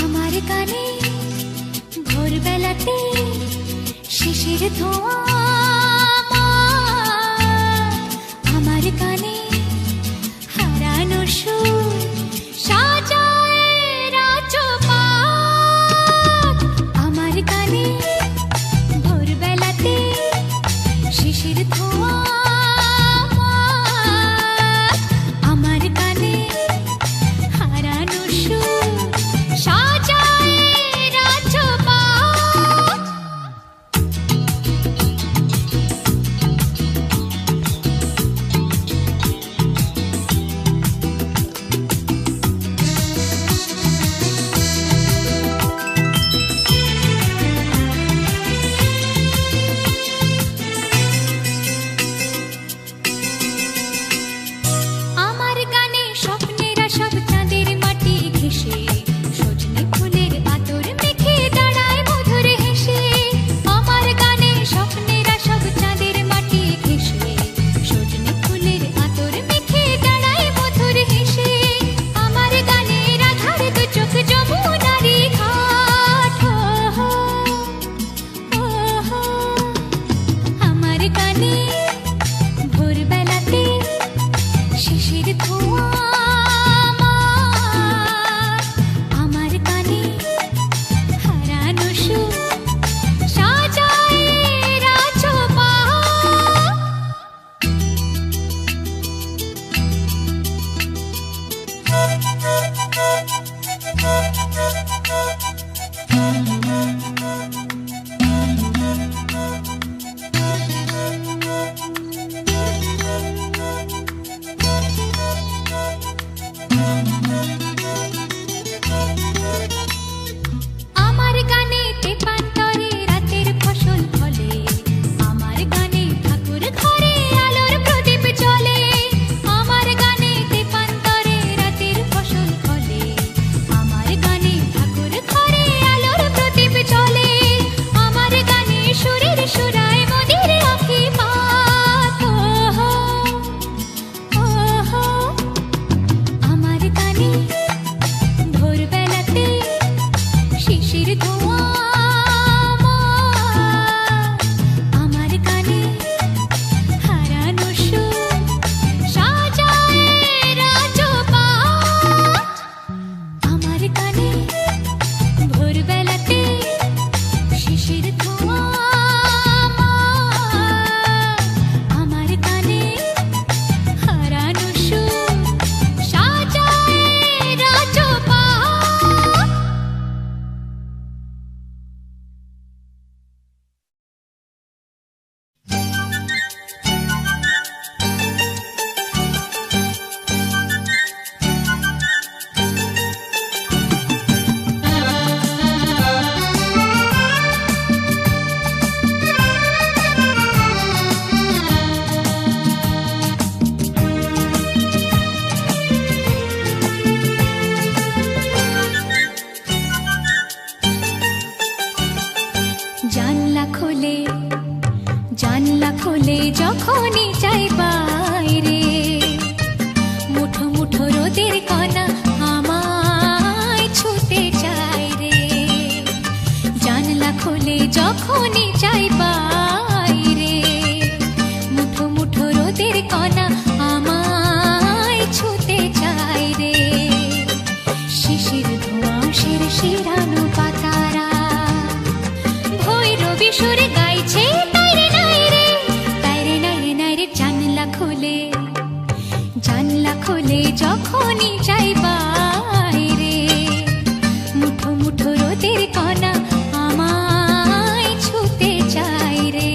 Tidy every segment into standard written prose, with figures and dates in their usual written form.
আমার কানে ভোরবেলাতে শিশির ধোঁয়া, আমার কানে হারানো সুর সাজায় রাজপাট। আমার কানে ভোরবেলাতে শিশির ধোঁয়া, আমার কানে হারানো সুর সাজায় রাজপাট। আমার গানে স্বপ্নেরা সব চাঁদের মাটি ঘেঁষে, সজনে ফুলের আতর মেখে দাঁড়ায় মধুর হেসে। আমার গানে স্বপ্নেরা সব চাঁদের মাটি ঘেঁষে, সজনে ফুলের আতর মেখে দাঁড়ায় মধুর হেসে। আমার গানে রাধার দু চোখ যমুনারি ঘাট, আমার গানে ভোরবেলাতে শিশির ধোঁয়া, আমার কানে হারানো সুর সাজায় রাজপাট। আমার গানে তেপান্তরে রাতের ফসল ফলে, আমার গানে ঠাকুর ঘরে আলোর প্রদীপ জ্বলে। আমার গানে তেপান্তরে রাতের ফসল ফলে, আমার গানে ঠাকুর ঘরে আলোর প্রদীপ জ্বলে। আমার গানে সুরের সুরায় মনের আঁখি পাত, আমার গানে ভোরবেলাতে শিশির ধোঁয়া, আমার কানে হারানো সুর সাজায় রাজপাট। আমার কানে ভোরবেলাতে শিশির ধোঁয়া, আমার কানে হারানো সুর সাজায় রাজপাট। জানলা খোলে, জানলা খোলে যখনই যাই বাইরে, মুঠো মুঠো রোদের কণা আমায় ছুতে চায় রে। জানলা খোলে যখনই যাই বাইরে, মুঠো মুঠো রোদের কণা আমায় ছুতে চায় রে। শিশির ধোঁয়া শিরশিরানো পাতারা ভৈরবী সুরে গাইছে তাইরে নাই রে, তাইরে নাই রে নাই রে। জানলা খোলে, জানলা খোলে যখনই যাই বাইরে, মুঠো মুঠো রোদের কণা আমায় ছুতে চায় রে।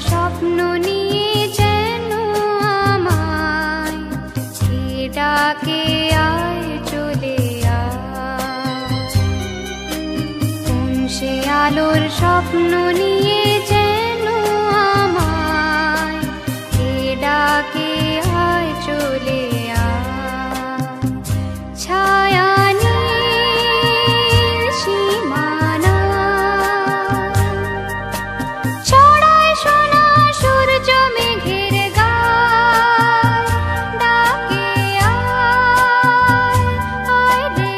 স্বপ্ন নিয়ে যেন আমায় কে ডাকে আয় চলে আয়। কোন সে আলোর স্বপ্ন নিয়ে যেন আমায় কে ডাকে আয় চলে আয়। ছায়া নীল সীমানা ছড়ায় সোনা সূর্য মেঘের গায়, ডাকে আয়, আয় রে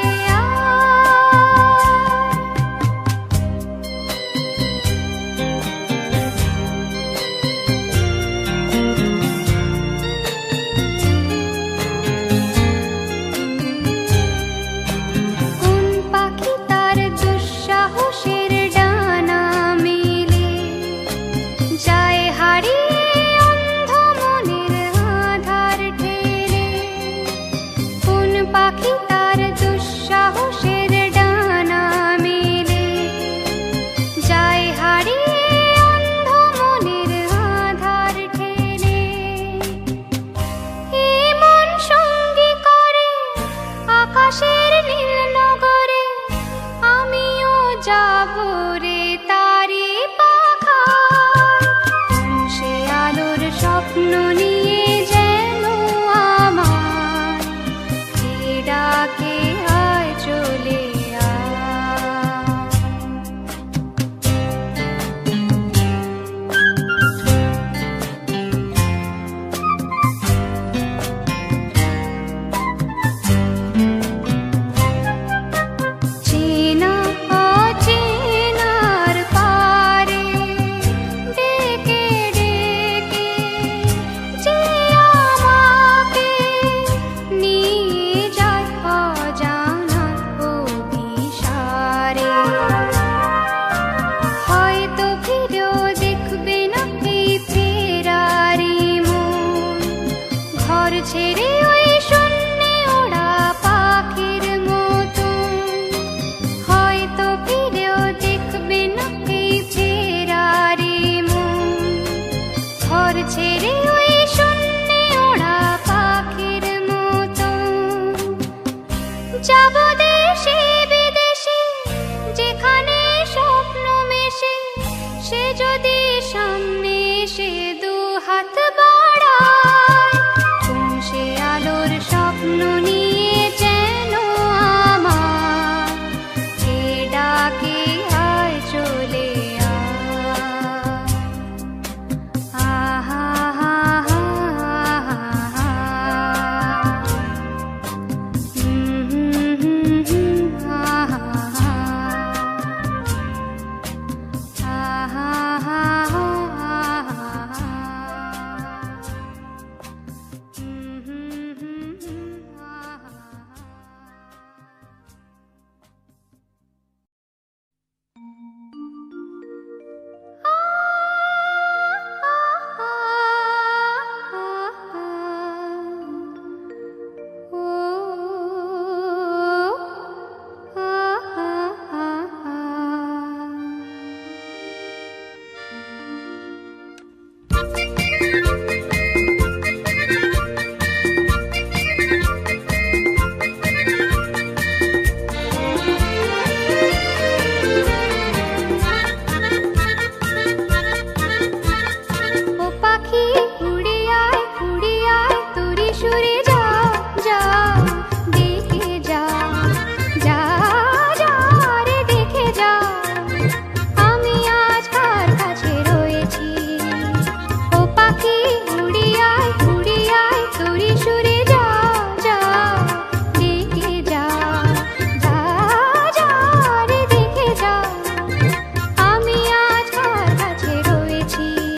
কোন পাখি তার দুঃসাহসের ডানা মেলে যায় হারিয়ে অন্ধ মনের আধার ঠেলে। কোন পাখি তার দুঃসাহসের ডানা মেলে যায় হারিয়ে অন্ধ মনের আধার ঠেলে। এ মন সঙ্গী করে আকাশের নীল নগরে, আমিও যাব রে তারি পাখায়। কোন সে আলোর স্বপ্ন নিয়ে যেন আমায় কে ডাকে